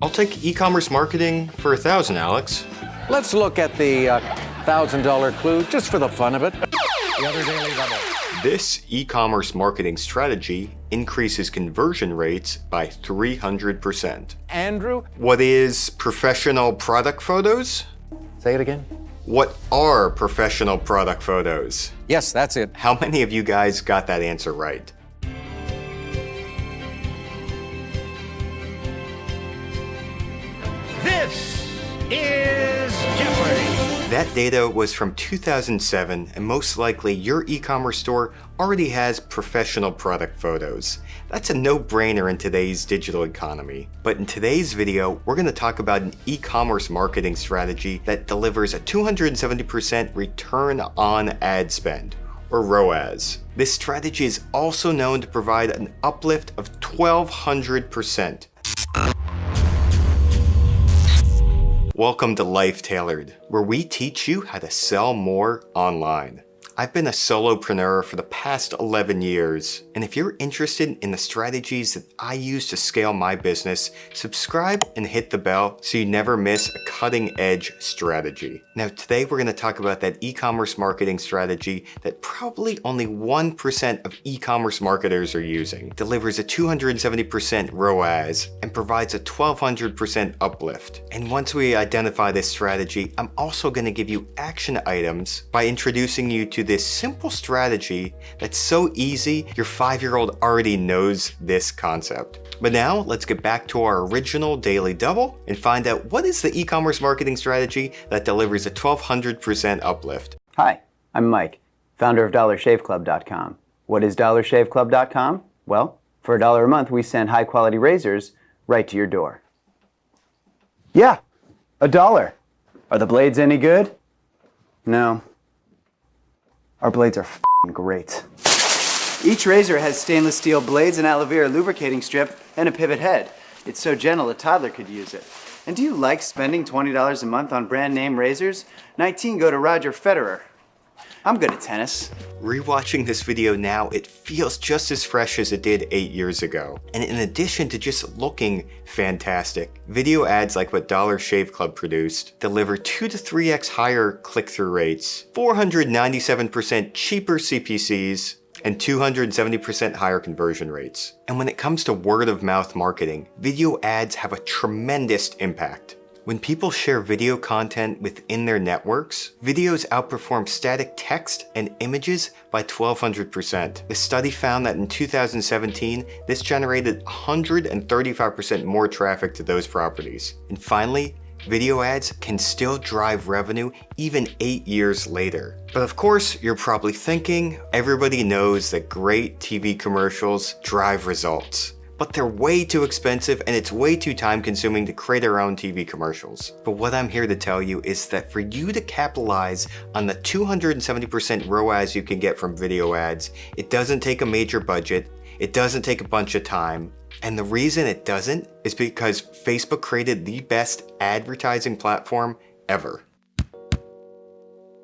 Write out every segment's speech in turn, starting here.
I'll take e-commerce marketing for 1,000, Alex. Let's look at the $1,000 clue just for the fun of it. The other daily double. This e-commerce marketing strategy increases conversion rates by 300%. Andrew? What is professional product photos? Say it again. What are professional product photos? Yes, that's it. How many of you guys got that answer right? This is Jeopardy! That data was from 2007, and most likely your e-commerce store already has professional product photos. That's a no-brainer in today's digital economy. But in today's video, we're going to talk about an e-commerce marketing strategy that delivers a 270% return on ad spend, or ROAS. This strategy is also known to provide an uplift of 1,200%. Welcome to Life Tailored, where we teach you how to sell more online. I've been a solopreneur for the past 11 years, and if you're interested in the strategies that I use to scale my business, subscribe and hit the bell so you never miss a cutting-edge strategy. Now today we're going to talk about that e-commerce marketing strategy that probably only 1% of e-commerce marketers are using, delivers a 270% ROAS, and provides a 1,200% uplift. And once we identify this strategy, I'm also going to give you action items by introducing you to this simple strategy that's so easy, your 5-year-old already knows this concept. But now let's get back to our original daily double and find out what is the e-commerce marketing strategy that delivers a 1,200% uplift. Hi, I'm Mike, founder of DollarShaveClub.com. What is DollarShaveClub.com? Well, for $1 a month, we send high-quality razors right to your door. Yeah, $1. Are the blades any good? No. Our blades are f***ing great. Each razor has stainless steel blades, an aloe vera lubricating strip, and a pivot head. It's so gentle a toddler could use it. And do you like spending $20 a month on brand name razors? 19 go to Roger Federer. I'm good at tennis. Rewatching this video now, it feels just as fresh as it did 8 years ago. And in addition to just looking fantastic, video ads like what Dollar Shave Club produced deliver 2 to 3x higher click-through rates, 497% cheaper CPCs, and 270% higher conversion rates. And when it comes to word-of-mouth marketing, video ads have a tremendous impact. When people share video content within their networks, videos outperform static text and images by 1,200%. The study found that in 2017, this generated 135% more traffic to those properties. And finally, video ads can still drive revenue even 8 years later. But of course, you're probably thinking, everybody knows that great TV commercials drive results. But they're way too expensive and it's way too time consuming to create our own TV commercials. But what I'm here to tell you is that for you to capitalize on the 270% ROAS you can get from video ads, it doesn't take a major budget, it doesn't take a bunch of time, and the reason it doesn't is because Facebook created the best advertising platform ever.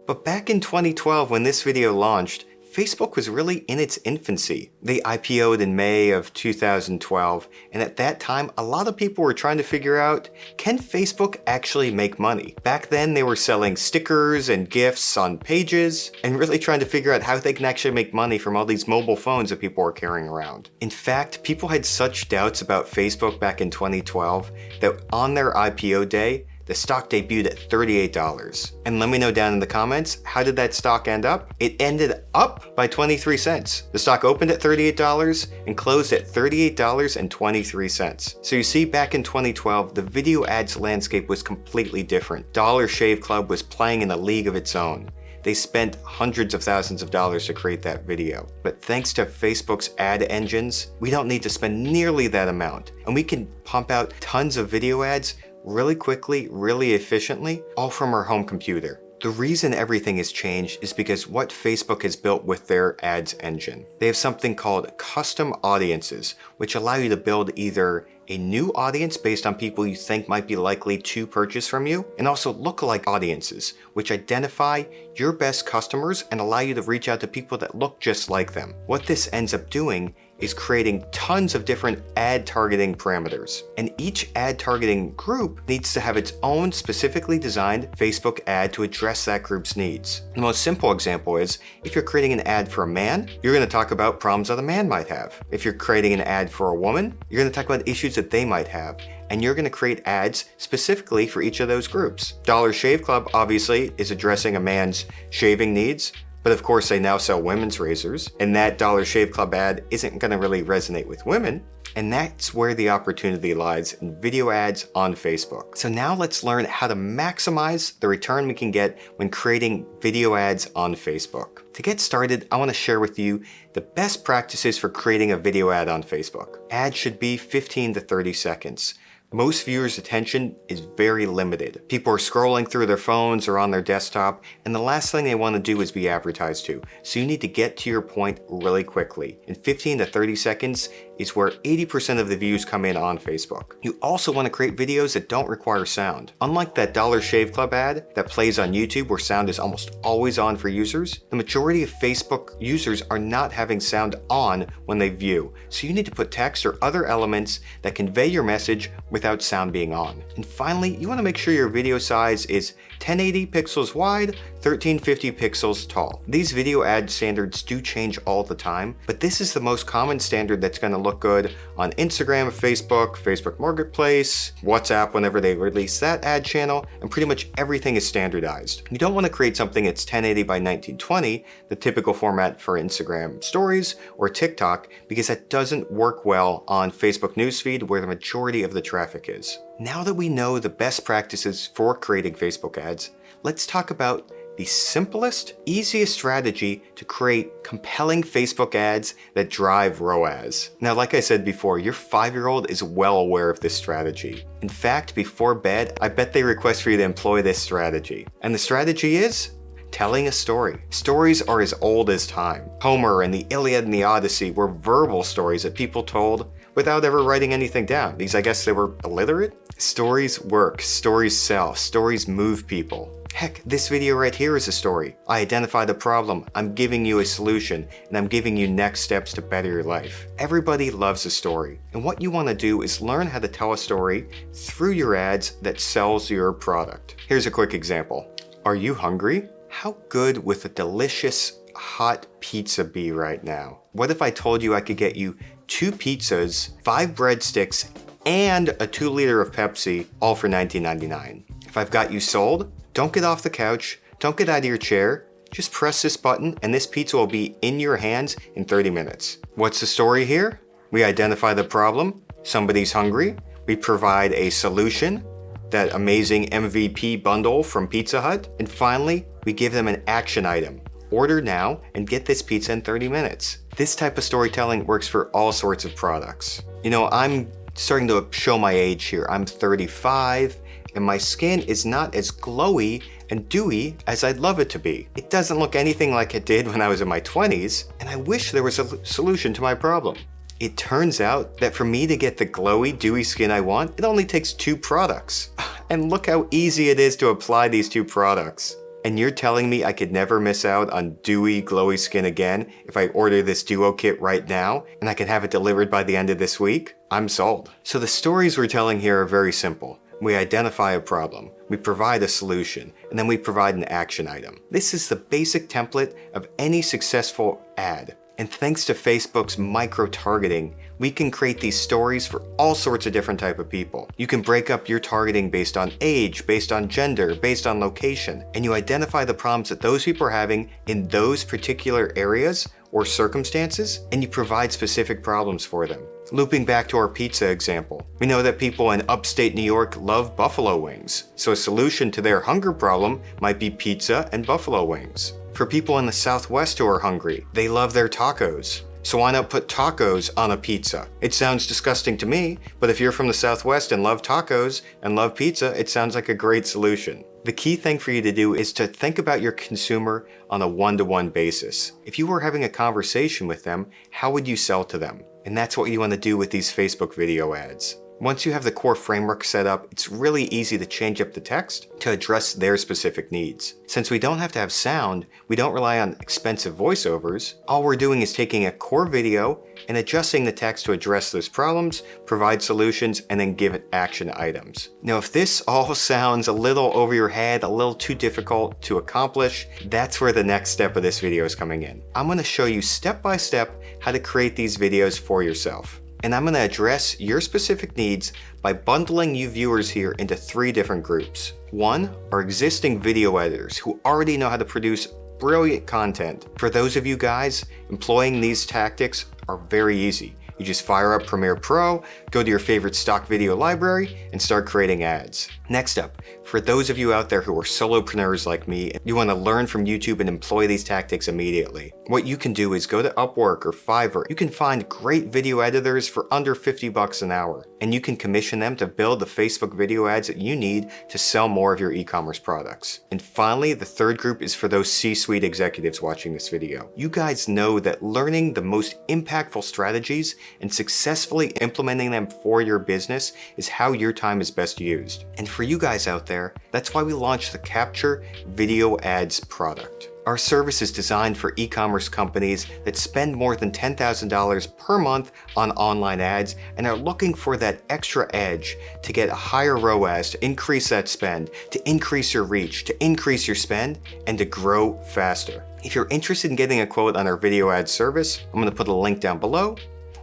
But back in 2012 when this video launched, Facebook was really in its infancy. They IPO'd in May of 2012, and at that time, a lot of people were trying to figure out, can Facebook actually make money? Back then, they were selling stickers and gifts on pages, and really trying to figure out how they can actually make money from all these mobile phones that people were carrying around. In fact, people had such doubts about Facebook back in 2012 that on their IPO day, the stock debuted at $38. And let me know down in the comments, how did that stock end up? It ended up by 23 cents. The stock opened at $38 and closed at $38.23. So you see, back in 2012, the video ads landscape was completely different. Dollar Shave Club was playing in a league of its own. They spent hundreds of thousands of dollars to create that video. But thanks to Facebook's ad engines, we don't need to spend nearly that amount. And we can pump out tons of video ads really quickly, really efficiently, all from our home computer. The reason everything has changed is because what Facebook has built with their ads engine. They have something called custom audiences, which allow you to build either a new audience based on people you think might be likely to purchase from you, and also lookalike audiences, which identify your best customers and allow you to reach out to people that look just like them. What this ends up doing is creating tons of different ad targeting parameters. And each ad targeting group needs to have its own specifically designed Facebook ad to address that group's needs. The most simple example is, if you're creating an ad for a man, you're going to talk about problems that a man might have. If you're creating an ad for a woman, you're going to talk about issues that they might have. And you're going to create ads specifically for each of those groups. Dollar Shave Club obviously is addressing a man's shaving needs, but of course they now sell women's razors, and that Dollar Shave Club ad isn't going to really resonate with women. And that's where the opportunity lies in video ads on Facebook. So now let's learn how to maximize the return we can get when creating video ads on Facebook. To get started, I want to share with you the best practices for creating a video ad on Facebook. Ads should be 15 to 30 seconds. Most viewers' attention is very limited. People are scrolling through their phones or on their desktop, and the last thing they want to do is be advertised to. So you need to get to your point really quickly. In 15 to 30 seconds is where 80% of the views come in on Facebook. You also want to create videos that don't require sound. Unlike that Dollar Shave Club ad that plays on YouTube where sound is almost always on for users, the majority of Facebook users are not having sound on when they view. So you need to put text or other elements that convey your message without sound being on. And finally, you want to make sure your video size is 1080 pixels wide, 1350 pixels tall. These video ad standards do change all the time, but this is the most common standard that's going to look good on Instagram, Facebook, Facebook Marketplace, WhatsApp whenever they release that ad channel, and pretty much everything is standardized. You don't want to create something that's 1080 by 1920, the typical format for Instagram stories or TikTok, because that doesn't work well on Facebook newsfeed where the majority of the traffic is. Now that we know the best practices for creating Facebook ads, let's talk about the simplest, easiest strategy to create compelling Facebook ads that drive ROAS. Now, like I said before, your 5-year-old is well aware of this strategy. In fact, before bed, I bet they request for you to employ this strategy. And the strategy is telling a story. Stories are as old as time. Homer and the Iliad and the Odyssey were verbal stories that people told without ever writing anything down. Because I guess they were illiterate. Stories work, stories sell, stories move people. Heck, this video right here is a story. I identified a problem, I'm giving you a solution, and I'm giving you next steps to better your life. Everybody loves a story, and what you want to do is learn how to tell a story through your ads that sells your product. Here's a quick example. Are you hungry? How good would a delicious hot pizza be right now? What if I told you I could get you 2 pizzas, 5 breadsticks, and a 2-liter of Pepsi, all for $19.99? If I've got you sold, don't get off the couch, don't get out of your chair, just press this button and this pizza will be in your hands in 30 minutes. What's the story here? We identify the problem, somebody's hungry, we provide a solution, that amazing MVP bundle from Pizza Hut, and finally, we give them an action item. Order now and get this pizza in 30 minutes. This type of storytelling works for all sorts of products. You know, I'm starting to show my age here. I'm 35. And my skin is not as glowy and dewy as I'd love it to be. It doesn't look anything like it did when I was in my 20s, and I wish there was a solution to my problem. It turns out that for me to get the glowy, dewy skin I want, it only takes 2 products. And look how easy it is to apply these 2 products. And you're telling me I could never miss out on dewy, glowy skin again if I order this Duo Kit right now, and I can have it delivered by the end of this week? I'm sold. So the stories we're telling here are very simple. We identify a problem, we provide a solution, and then we provide an action item. This is the basic template of any successful ad. And thanks to Facebook's micro-targeting, we can create these stories for all sorts of different type of people. You can break up your targeting based on age, based on gender, based on location, and you identify the problems that those people are having in those particular areas or circumstances, and you provide specific problems for them. Looping back to our pizza example, we know that people in upstate New York love buffalo wings, so a solution to their hunger problem might be pizza and buffalo wings. For people in the Southwest who are hungry, they love their tacos. So why not put tacos on a pizza? It sounds disgusting to me, but if you're from the Southwest and love tacos and love pizza, it sounds like a great solution. The key thing for you to do is to think about your consumer on a one-to-one basis. If you were having a conversation with them, how would you sell to them? And that's what you want to do with these Facebook video ads. Once you have the core framework set up, it's really easy to change up the text to address their specific needs. Since we don't have to have sound, we don't rely on expensive voiceovers. All we're doing is taking a core video and adjusting the text to address those problems, provide solutions, and then give it action items. Now, if this all sounds a little over your head, a little too difficult to accomplish, that's where the next step of this video is coming in. I'm going to show you step by step how to create these videos for yourself. And I'm going to address your specific needs by bundling you viewers here into 3 different groups. One are existing video editors who already know how to produce brilliant content. For those of you guys, employing these tactics are very easy. You just fire up Premiere Pro, go to your favorite stock video library, and start creating ads. Next up, for those of you out there who are solopreneurs like me, and you want to learn from YouTube and employ these tactics immediately, what you can do is go to Upwork or Fiverr. You can find great video editors for under $50 an hour, and you can commission them to build the Facebook video ads that you need to sell more of your e-commerce products. And finally, the third group is for those C-suite executives watching this video. You guys know that learning the most impactful strategies and successfully implementing them for your business is how your time is best used. And for you guys out there, that's why we launched the Capture Video Ads product. Our service is designed for e-commerce companies that spend more than $10,000 per month on online ads and are looking for that extra edge to get a higher ROAS, to increase that spend, to increase your reach, to increase your spend, and to grow faster. If you're interested in getting a quote on our video ad service, I'm going to put a link down below,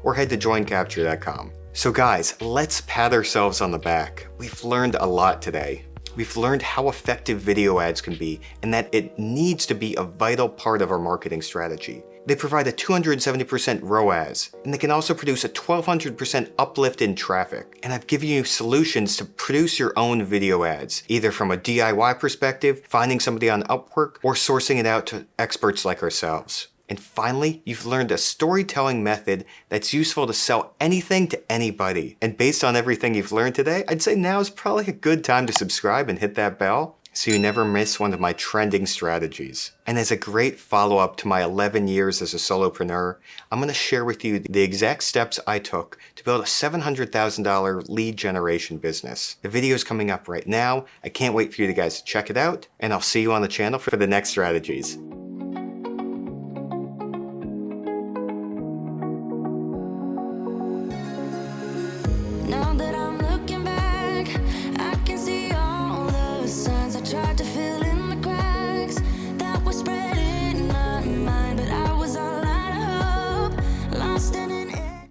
or head to joincapture.com. So guys, let's pat ourselves on the back. We've learned a lot today. We've learned how effective video ads can be and that it needs to be a vital part of our marketing strategy. They provide a 270% ROAS, and they can also produce a 1200% uplift in traffic. And I've given you solutions to produce your own video ads, either from a DIY perspective, finding somebody on Upwork, or sourcing it out to experts like ourselves. And finally, you've learned a storytelling method that's useful to sell anything to anybody. And based on everything you've learned today, I'd say now is probably a good time to subscribe and hit that bell so you never miss one of my trending strategies. And as a great follow-up to my 11 years as a solopreneur, I'm going to share with you the exact steps I took to build a $700,000 lead generation business. The video is coming up right now. I can't wait for you guys to check it out, and I'll see you on the channel for the next strategies.